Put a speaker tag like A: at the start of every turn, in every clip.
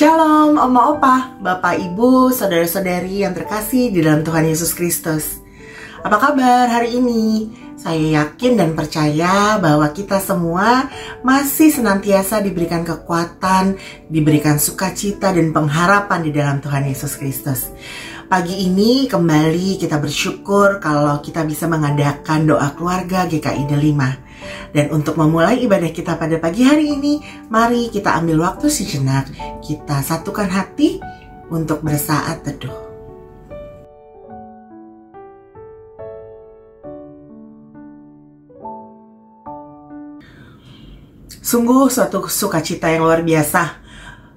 A: Shalom Oma Opa, Bapak Ibu, Saudara-saudari yang terkasih di dalam Tuhan Yesus Kristus. Apa kabar hari ini? Saya yakin dan percaya bahwa kita semua masih senantiasa diberikan kekuatan, diberikan sukacita dan pengharapan di dalam Tuhan Yesus Kristus. Pagi ini kembali kita bersyukur kalau kita bisa mengadakan doa keluarga GKI Delima. Dan untuk memulai ibadah kita pada pagi hari ini, mari kita ambil waktu sejenak, kita satukan hati untuk bersaat teduh. Sungguh suatu sukacita yang luar biasa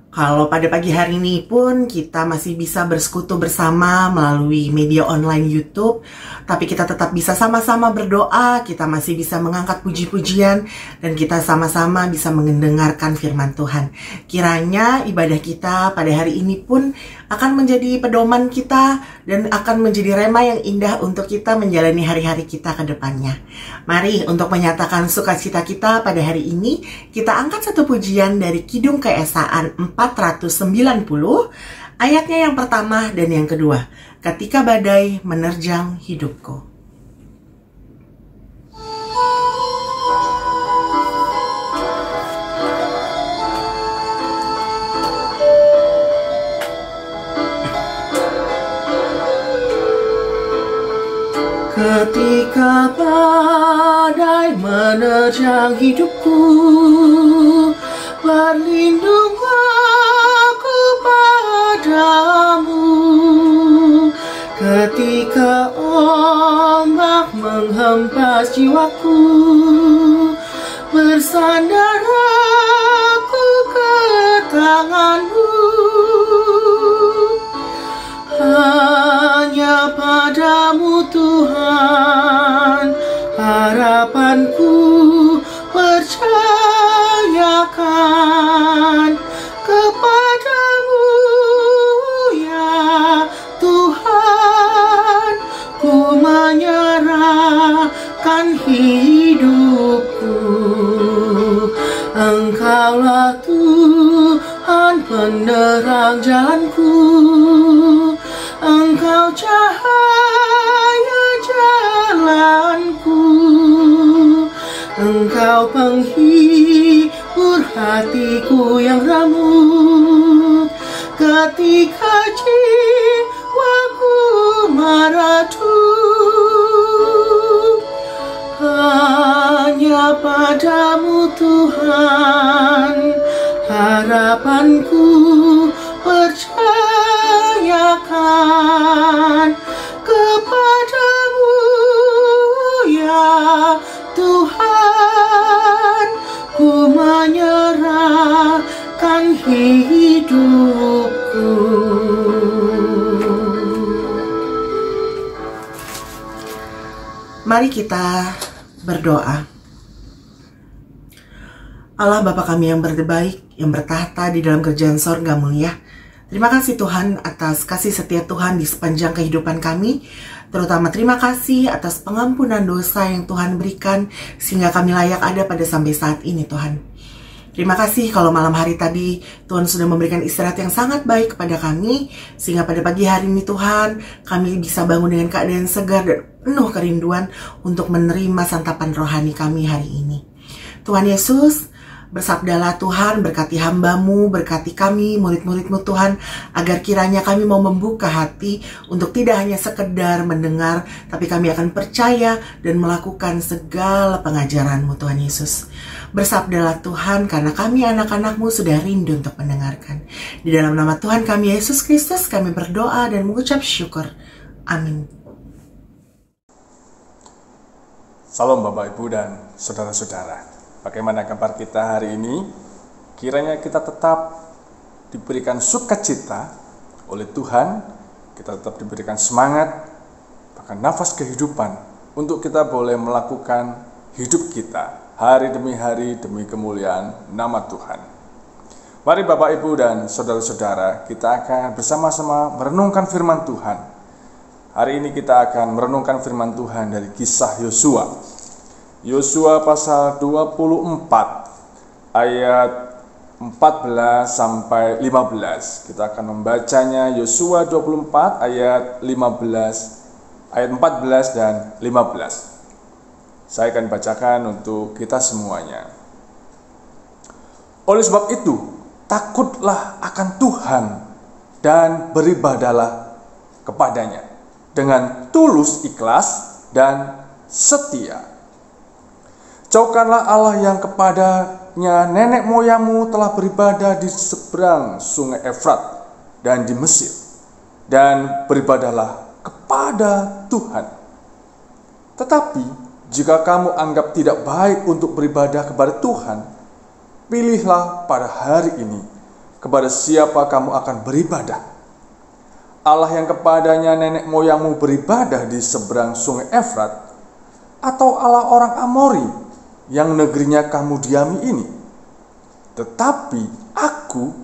A: kalau pada pagi hari ini pun kita masih bisa bersekutu bersama melalui media online YouTube, tapi kita tetap bisa sama-sama berdoa, kita masih bisa mengangkat puji-pujian, dan kita sama-sama bisa mendengarkan firman Tuhan. Kiranya ibadah kita pada hari ini pun akan menjadi pedoman kita dan akan menjadi rema yang indah untuk kita menjalani hari-hari kita ke depannya. Mari untuk menyatakan sukacita kita pada hari ini, kita angkat satu pujian dari Kidung Keesaan 490, ayatnya yang pertama dan yang kedua. Ketika badai menerjang hidupku. Ketika badai menerjang hidupku, berlindung aku padamu. Ketika ombak menghempas jiwaku, bersandar aku ke tanganmu. Hanya padamu Tuhan harapanku, percayakan kepadamu ya Tuhan, ku menyerahkan hidupku. Engkaulah Tuhan penerang jalanku, Engkau cahaya jalanku, Engkau penghibur hatiku yang remuk. Ketika jiwaku meredup, hanya padamu Tuhan harapanku, percayakan kepadamu ya Tuhan, ku menyerahkan hidupku. Mari kita berdoa. Allah Bapa kami yang berbaik, yang bertahta di dalam kerajaan sorga mulia, terima kasih Tuhan atas kasih setia Tuhan di sepanjang kehidupan kami. Terutama terima kasih atas pengampunan dosa yang Tuhan berikan sehingga kami layak ada pada sampai saat ini Tuhan. Terima kasih kalau malam hari tadi Tuhan sudah memberikan istirahat yang sangat baik kepada kami, sehingga pada pagi hari ini Tuhan kami bisa bangun dengan keadaan segar dan penuh kerinduan untuk menerima santapan rohani kami hari ini. Tuhan Yesus, bersabdalah Tuhan, berkati hamba-Mu, berkati kami, murid-murid-Mu Tuhan, agar kiranya kami mau membuka hati untuk tidak hanya sekedar mendengar, tapi kami akan percaya dan melakukan segala pengajaran-Mu Tuhan Yesus. Bersabdalah Tuhan, karena kami anak-anak-Mu sudah rindu untuk mendengarkan. Di dalam nama Tuhan kami Yesus Kristus kami berdoa dan mengucap syukur. Amin.
B: Salam Bapak Ibu dan saudara-saudara. Bagaimana kabar kita hari ini? Kiranya kita tetap diberikan sukacita oleh Tuhan, kita tetap diberikan semangat, bahkan nafas kehidupan untuk kita boleh melakukan hidup kita hari demi hari demi kemuliaan nama Tuhan. Mari Bapak Ibu dan saudara-saudara, kita akan bersama-sama merenungkan firman Tuhan. Hari ini kita akan merenungkan firman Tuhan dari kisah Yosua. Yosua pasal 24 ayat 14 sampai 15. Kita akan membacanya Yosua 24 ayat 15, ayat 14 dan 15. Saya akan bacakan untuk kita semuanya. Oleh sebab itu, takutlah akan Tuhan dan beribadahlah kepadanya dengan tulus, ikhlas, dan setia. Jauhkanlah Allah yang kepadanya nenek moyangmu telah beribadah di seberang sungai Efrat dan di Mesir, dan beribadahlah kepada Tuhan. Tetapi jika kamu anggap tidak baik untuk beribadah kepada Tuhan, pilihlah pada hari ini kepada siapa kamu akan beribadah. Allah yang kepadanya nenek moyangmu beribadah di seberang sungai Efrat, atau Allah orang Amori yang negerinya kamu diami ini. Tetapi aku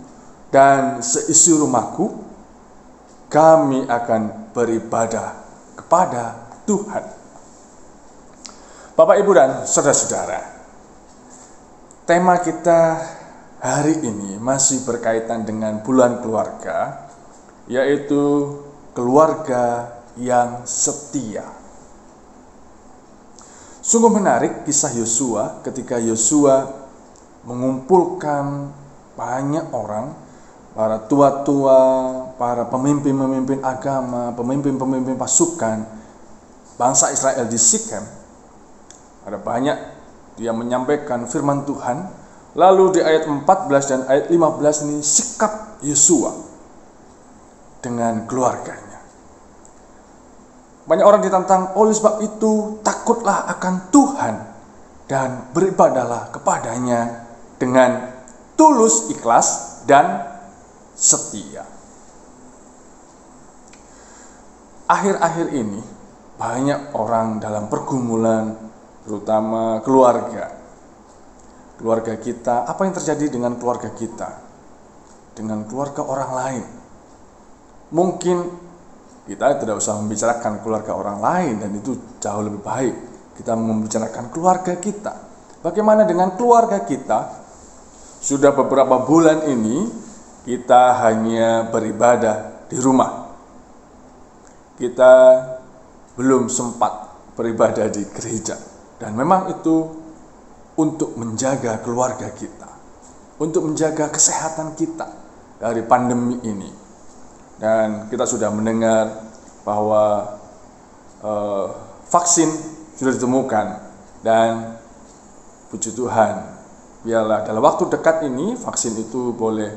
B: dan seisi rumahku, kami akan beribadah kepada Tuhan. Bapak, Ibu, dan saudara-saudara, tema kita hari ini masih berkaitan dengan bulan keluarga, yaitu keluarga yang setia. Sungguh menarik kisah Yosua ketika Yosua mengumpulkan banyak orang, para tua-tua, para pemimpin-pemimpin agama, pemimpin-pemimpin pasukan bangsa Israel di Sikem. Ada banyak dia menyampaikan firman Tuhan. Lalu di ayat 14 dan ayat 15 ini sikap Yosua dengan keluarganya. Banyak orang ditantang, oleh sebab itu takutlah akan Tuhan dan beribadahlah kepadanya dengan tulus, ikhlas, dan setia. Akhir-akhir ini banyak orang dalam pergumulan, terutama keluarga kita. Apa yang terjadi dengan keluarga kita, dengan keluarga orang lain? Mungkin kita tidak usah membicarakan keluarga orang lain, dan itu jauh lebih baik. Kita membicarakan keluarga kita. Bagaimana dengan keluarga kita? Sudah beberapa bulan ini kita hanya beribadah di rumah. Kita belum sempat beribadah di gereja. Dan memang itu untuk menjaga keluarga kita, untuk menjaga kesehatan kita dari pandemi ini. Dan kita sudah mendengar bahwa vaksin sudah ditemukan, dan puji Tuhan, biarlah dalam waktu dekat ini vaksin itu boleh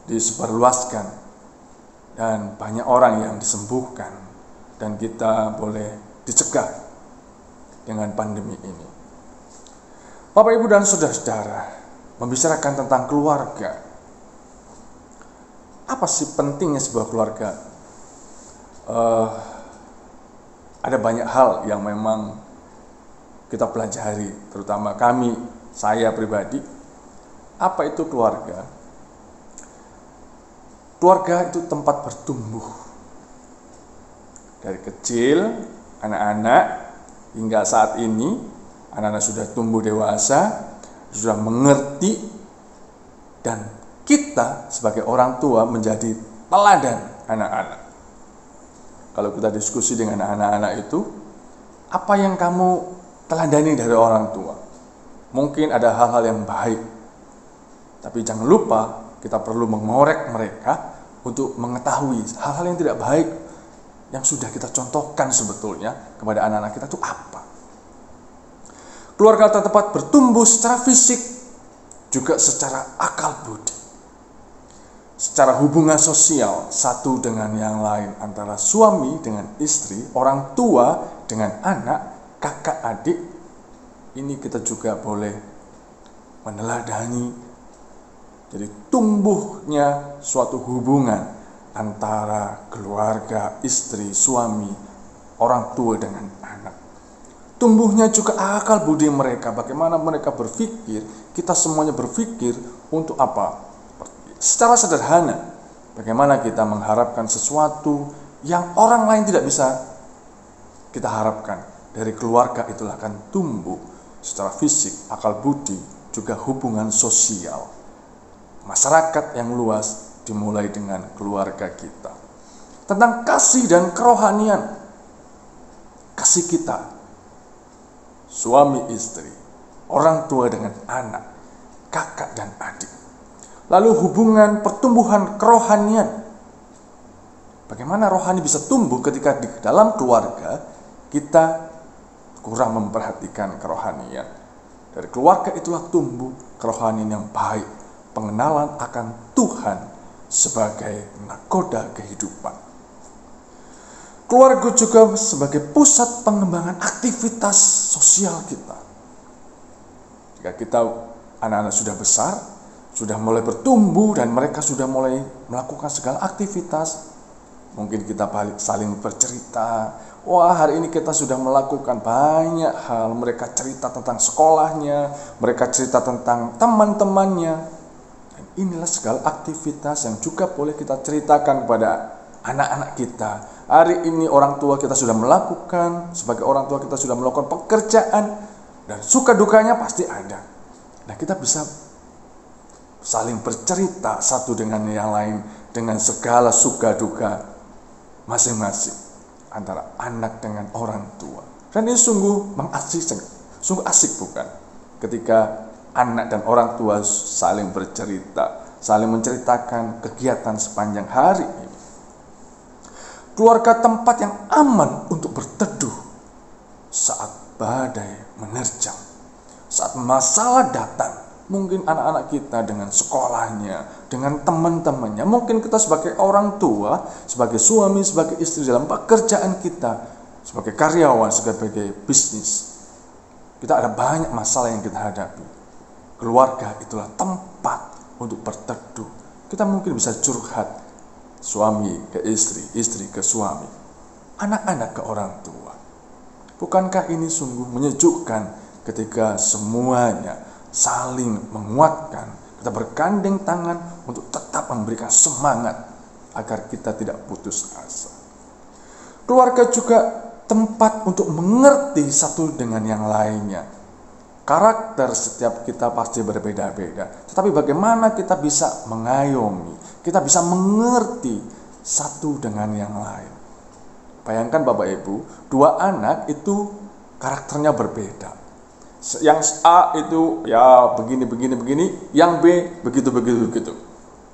B: disebarluaskan dan banyak orang yang disembuhkan, dan kita boleh dicegah dengan pandemi ini. Bapak, Ibu, dan saudara-saudara, membicarakan tentang keluarga. Apa sih pentingnya sebuah keluarga? Ada banyak hal yang memang kita pelajari, terutama saya pribadi. Apa itu keluarga? Keluarga itu tempat bertumbuh. Dari kecil, anak-anak, hingga saat ini, anak-anak sudah tumbuh dewasa, sudah mengerti, dan kita sebagai orang tua menjadi teladan anak-anak. Kalau kita diskusi dengan anak-anak itu, apa yang kamu teladani dari orang tua? Mungkin ada hal-hal yang baik, tapi jangan lupa kita perlu mengorek mereka untuk mengetahui hal-hal yang tidak baik yang sudah kita contohkan sebetulnya kepada anak-anak kita itu apa. Keluarga tempat bertumbuh secara fisik, juga secara akal budi, secara hubungan sosial satu dengan yang lain, antara suami dengan istri, orang tua dengan anak, kakak adik. Ini kita juga boleh meneladani. Jadi tumbuhnya suatu hubungan antara keluarga, istri, suami, orang tua dengan anak. Tumbuhnya juga akal budi mereka, bagaimana mereka berpikir. Kita semuanya berpikir untuk apa? Secara sederhana, bagaimana kita mengharapkan sesuatu yang orang lain tidak bisa kita harapkan. Dari keluarga itulah akan tumbuh secara fisik, akal budi, juga hubungan sosial. masyarakat yang luas dimulai dengan keluarga kita. Tentang kasih dan kerohanian, kasih kita, suami istri, orang tua dengan anak, kakak dan adik. Lalu hubungan pertumbuhan kerohanian. Bagaimana rohani bisa tumbuh ketika di dalam keluarga kita kurang memperhatikan kerohanian. Dari keluarga itulah tumbuh kerohanian yang baik, pengenalan akan Tuhan sebagai nakoda kehidupan. Keluarga juga sebagai pusat pengembangan aktivitas sosial kita. Jika kita anak-anak sudah besar, sudah mulai bertumbuh dan mereka sudah mulai melakukan segala aktivitas, mungkin kita saling bercerita. Wah, hari ini kita sudah melakukan banyak hal. Mereka cerita tentang sekolahnya, mereka cerita tentang teman-temannya. Dan inilah segala aktivitas yang juga boleh kita ceritakan kepada anak-anak kita. Hari ini orang tua kita sudah melakukan, sebagai orang tua kita sudah melakukan pekerjaan, dan suka dukanya pasti ada. Nah, kita bisa saling bercerita satu dengan yang lain dengan segala suka duka masing-masing antara anak dengan orang tua. Dan ini sungguh asik bukan? Ketika anak dan orang tua saling bercerita, saling menceritakan kegiatan sepanjang hari ini. Keluarga tempat yang aman untuk berteduh saat badai menerjang, saat masalah datang. Mungkin anak-anak kita dengan sekolahnya, dengan teman-temannya. Mungkin kita sebagai orang tua, sebagai suami, sebagai istri dalam pekerjaan kita, sebagai karyawan, sebagai bisnis. Kita ada banyak masalah yang kita hadapi. Keluarga itulah tempat untuk berteduh. Kita mungkin bisa curhat, suami ke istri, istri ke suami, anak-anak ke orang tua. Bukankah ini sungguh menyejukkan ketika semuanya saling menguatkan, kita bergandeng tangan untuk tetap memberikan semangat agar kita tidak putus asa. Keluarga juga tempat untuk mengerti satu dengan yang lainnya. Karakter setiap kita pasti berbeda-beda, tetapi bagaimana kita bisa mengayomi, kita bisa mengerti satu dengan yang lain. Bayangkan Bapak Ibu, dua anak itu karakternya berbeda. Yang A itu ya begini, yang B begitu.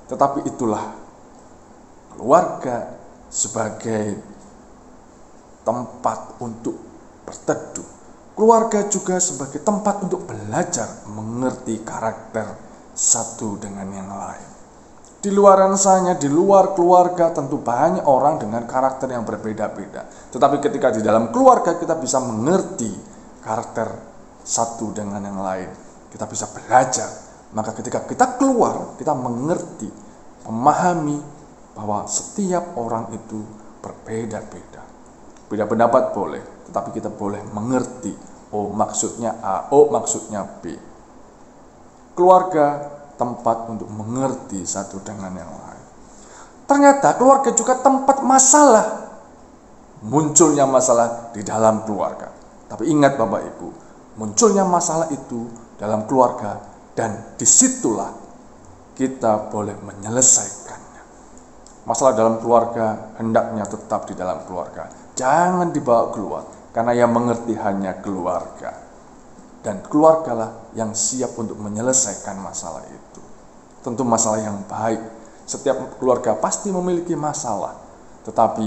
B: Tetapi itulah keluarga sebagai tempat untuk berteduh. Keluarga juga sebagai tempat untuk belajar mengerti karakter satu dengan yang lain. Di luar sana, di luar keluarga tentu banyak orang dengan karakter yang berbeda-beda. Tetapi ketika di dalam keluarga kita bisa mengerti karakter satu dengan yang lain, kita bisa belajar. Maka ketika kita keluar, kita mengerti, memahami bahwa setiap orang itu berbeda-beda. Beda pendapat boleh, tetapi kita boleh mengerti, oh maksudnya A, oh maksudnya B. Keluarga tempat untuk mengerti satu dengan yang lain. Ternyata keluarga juga tempat masalah. Munculnya masalah di dalam keluarga. Tapi ingat Bapak Ibu, munculnya masalah itu dalam keluarga, dan disitulah kita boleh menyelesaikannya. Masalah dalam keluarga hendaknya tetap di dalam keluarga, jangan dibawa keluar, karena yang mengerti hanya keluarga, dan keluargalah yang siap untuk menyelesaikan masalah itu. Tentu masalah yang baik. Setiap keluarga pasti memiliki masalah, tetapi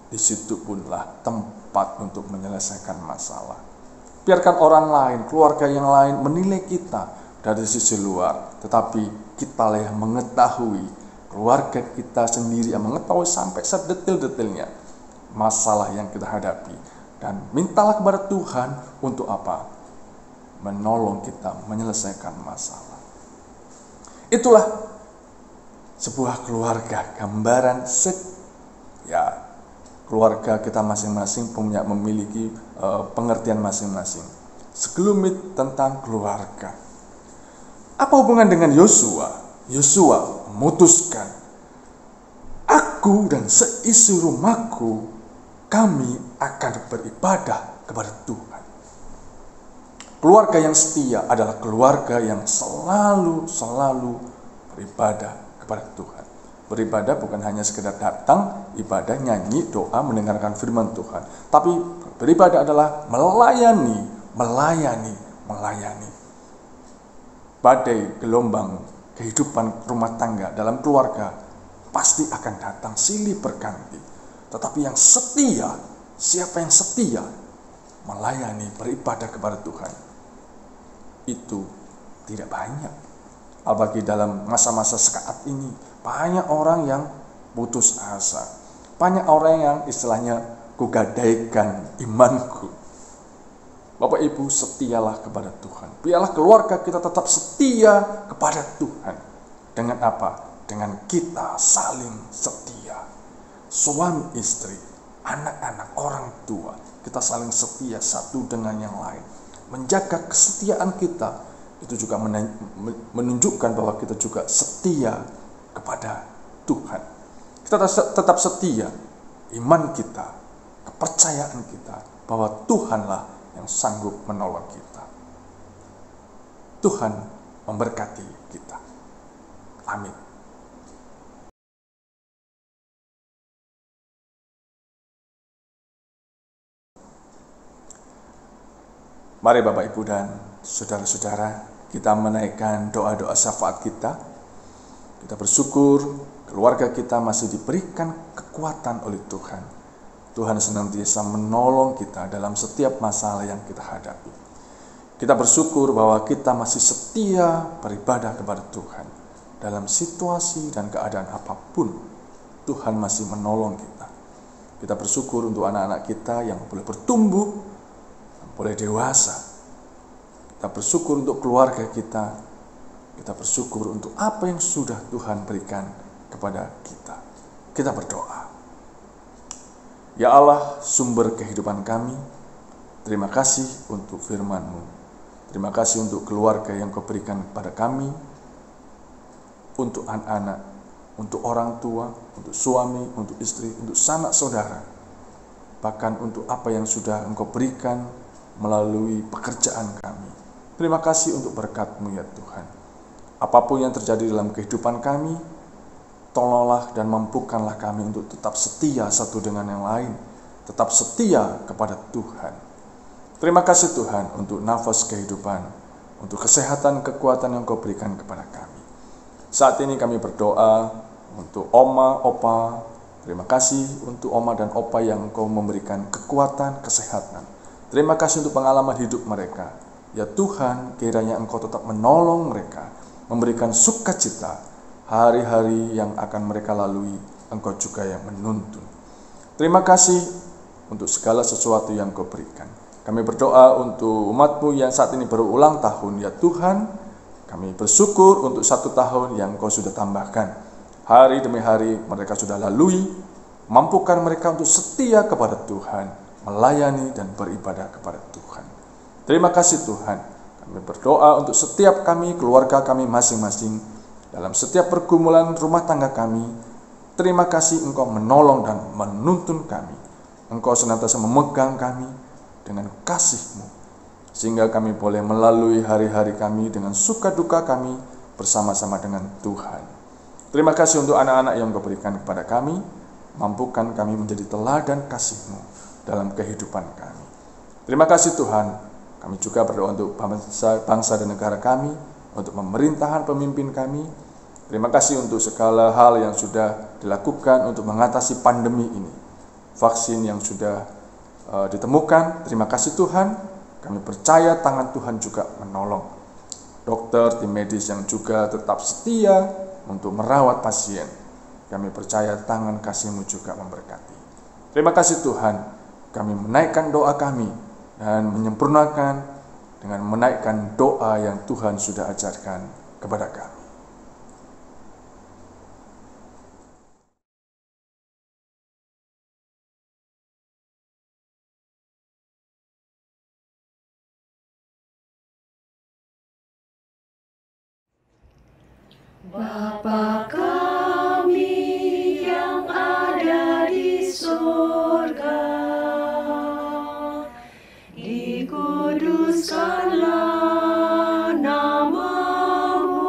B: di situ punlah tempat untuk menyelesaikan masalah. Biarkan orang lain, keluarga yang lain menilai kita dari sisi luar, tetapi kitalah yang mengetahui, keluarga kita sendiri yang mengetahui sampai sedetil-detilnya masalah yang kita hadapi. Dan mintalah kepada Tuhan untuk apa? Menolong kita menyelesaikan masalah. Itulah sebuah keluarga, gambaran keluarga kita masing-masing memiliki pengertian masing-masing. Segelumit tentang keluarga. Apa hubungan dengan Yosua? Yosua memutuskan, aku dan seisi rumahku, kami akan beribadah kepada Tuhan. Keluarga yang setia adalah keluarga yang selalu beribadah kepada Tuhan. Beribadah bukan hanya sekedar datang, ibadah, nyanyi, doa, mendengarkan firman Tuhan. Tapi beribadah adalah melayani. Badai, gelombang, kehidupan rumah tangga, dalam keluarga, pasti akan datang silih berganti. Tetapi yang setia, siapa yang setia, melayani, beribadah kepada Tuhan, itu tidak banyak. Apalagi dalam masa-masa saat ini, banyak orang yang putus asa. Banyak orang yang istilahnya kugadaikan imanku. Bapak Ibu, setialah kepada Tuhan. Biarlah keluarga kita tetap setia kepada Tuhan. Dengan apa? Dengan kita saling setia. Suami istri, anak-anak, orang tua, kita saling setia satu dengan yang lain. Menjaga kesetiaan kita, itu juga menunjukkan bahwa kita juga setia kepada Tuhan. Kita tetap setia, iman kita, kepercayaan kita, bahwa Tuhanlah yang sanggup menolong kita. Tuhan memberkati kita. Amin. Mari Bapak Ibu dan saudara-saudara, kita menaikkan doa-doa syafaat kita. Kita bersyukur keluarga kita masih diberikan kekuatan oleh Tuhan. Tuhan senantiasa menolong kita dalam setiap masalah yang kita hadapi. Kita bersyukur bahwa kita masih setia beribadah kepada Tuhan. Dalam situasi dan keadaan apapun, Tuhan masih menolong kita. Kita bersyukur untuk anak-anak kita yang boleh bertumbuh, yang boleh dewasa. Kita bersyukur untuk keluarga kita. Kita bersyukur untuk apa yang sudah Tuhan berikan kepada kita. Kita berdoa. Ya Allah, sumber kehidupan kami, terima kasih untuk firman-Mu. Terima kasih untuk keluarga yang Kau berikan kepada kami, untuk anak-anak, untuk orang tua, untuk suami, untuk istri, untuk sanak saudara, bahkan untuk apa yang sudah Engkau berikan melalui pekerjaan kami. Terima kasih untuk berkat-Mu ya Tuhan. Apapun yang terjadi dalam kehidupan kami, tolonglah dan mampukanlah kami untuk tetap setia satu dengan yang lain, tetap setia kepada Tuhan. Terima kasih Tuhan untuk nafas kehidupan, untuk kesehatan, kekuatan yang Kau berikan kepada kami. Saat ini kami berdoa untuk Oma, Opa. Terima kasih untuk Oma dan Opa yang Kau memberikan kekuatan, kesehatan. Terima kasih untuk pengalaman hidup mereka. Ya Tuhan, kiranya Engkau tetap menolong mereka, memberikan sukacita. Hari-hari yang akan mereka lalui, Engkau juga yang menuntun. Terima kasih untuk segala sesuatu yang Kau berikan. Kami berdoa untuk umat-Mu yang saat ini baru ulang tahun. Ya Tuhan, kami bersyukur untuk 1 tahun yang Kau sudah tambahkan. Hari demi hari mereka sudah lalui. Mampukan mereka untuk setia kepada Tuhan, melayani dan beribadah kepada Tuhan. Terima kasih Tuhan. Kami berdoa untuk setiap kami, keluarga kami masing-masing, dalam setiap pergumulan rumah tangga kami. Terima kasih Engkau menolong dan menuntun kami. Engkau senantiasa memegang kami dengan kasih-Mu, sehingga kami boleh melalui hari-hari kami dengan suka duka kami bersama-sama dengan Tuhan. Terima kasih untuk anak-anak yang Engkau berikan kepada kami. Mampukan kami menjadi teladan kasih-Mu dalam kehidupan kami. Terima kasih Tuhan. Kami juga berdoa untuk bangsa dan negara kami, untuk pemerintahan pemimpin kami. Terima kasih untuk segala hal yang sudah dilakukan untuk mengatasi pandemi ini. Vaksin yang sudah ditemukan, terima kasih Tuhan. Kami percaya tangan Tuhan juga menolong. Dokter, tim medis yang juga tetap setia untuk merawat pasien. Kami percaya tangan kasih-Mu juga memberkati. Terima kasih Tuhan. Kami menaikkan doa kami dan menyempurnakan dengan menaikkan doa yang Tuhan sudah ajarkan kepada kami.
C: Bapa kami yang ada di surga, dikuduskanlah nama-Mu,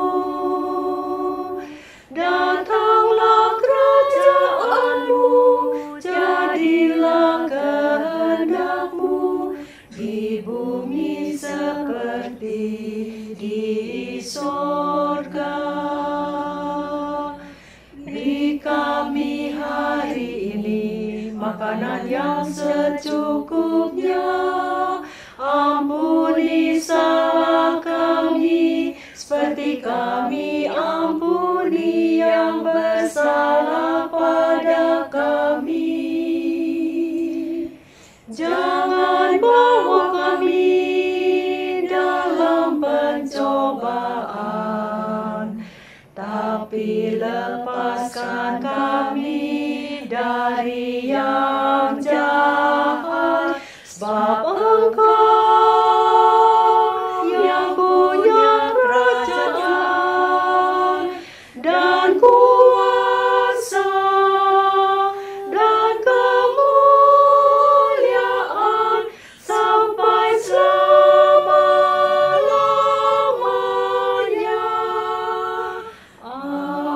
C: pengorbanan yang secukupnya. Ampuni salah kami, seperti kami ampuni yang bersalah pada kami. Jangan bawa kami dalam pencobaan, tapi lepaskan kami dari yang jahat. Sebab Engkau yang punya kerajaan dan kuasa dan kemuliaan sampai selama-lamanya. Amin.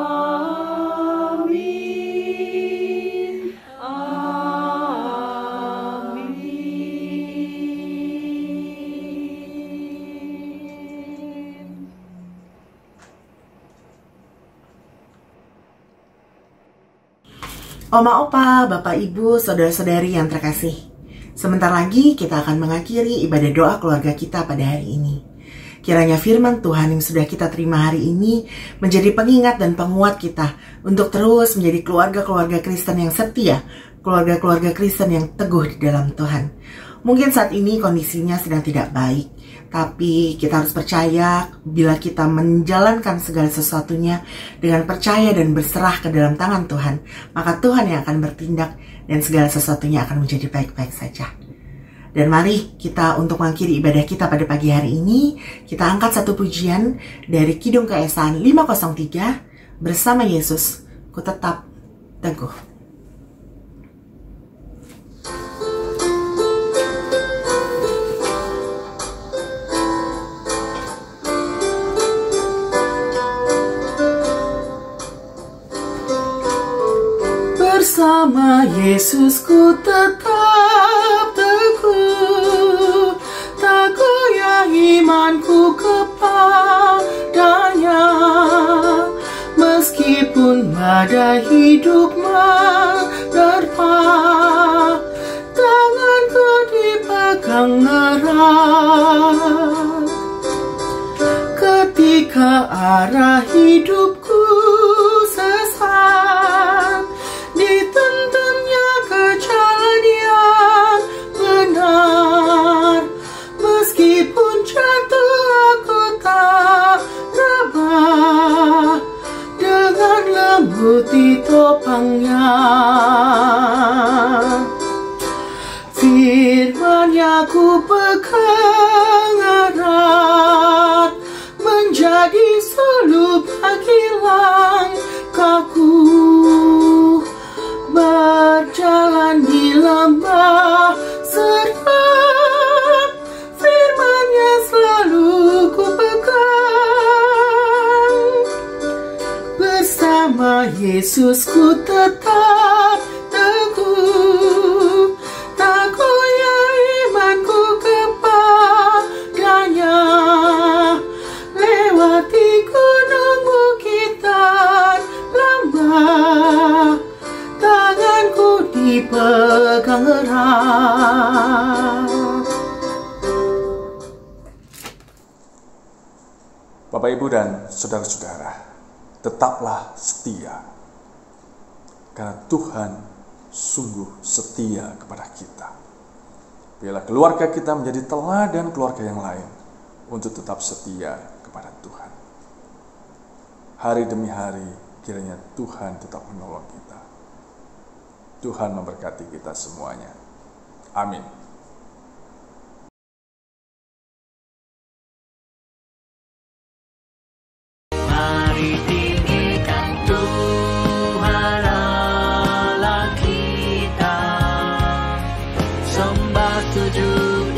C: Amin.
A: Oma, opa, bapak, ibu, saudara-saudari yang terkasih. Sebentar lagi kita akan mengakhiri ibadah doa keluarga kita pada hari ini. Kiranya firman Tuhan yang sudah kita terima hari ini menjadi pengingat dan penguat kita untuk terus menjadi keluarga-keluarga Kristen yang setia, keluarga-keluarga Kristen yang teguh di dalam Tuhan. Mungkin saat ini kondisinya sedang tidak baik, tapi kita harus percaya bila kita menjalankan segala sesuatunya dengan percaya dan berserah ke dalam tangan Tuhan, maka Tuhan yang akan bertindak dan segala sesuatunya akan menjadi baik-baik saja. Dan mari kita untuk mengakhiri ibadah kita pada pagi hari ini, kita angkat satu pujian dari Kidung Keesaan 503, Bersama Yesus, Ku Tetap Teguh. Bersama Yesus ku tetap teguh, tak goyah imanku kepadanya. Meskipun badai hidup menerpa, tanganku dipegang erat. Ketika arah hidupku sesat, dituntunnya ke jalan yang benar. Meskipun jatuh aku tak rebah, dengan lembut ditopangnya. Firman-Nya ku pegang erat, menjadi suluh bagi langkahku. Berjalan di lembah seram, firman-Nya selalu ku pegang. Bersama Yesus ku tetap teguh, tak goyah imanku kepadanya. Lewati gunung bukitan lembah, tanganku dipegang erat.
B: Bapak, Ibu, dan saudara-saudara, tetaplah setia, karena Tuhan sungguh setia kepada kita. Biarlah keluarga kita menjadi teladan keluarga yang lain untuk tetap setia kepada Tuhan. Hari demi hari, kiranya Tuhan tetap menolong kita. Tuhan memberkati kita semuanya. Amin.
D: Mari tinggikan Tuhan Allah kita, sembah sujud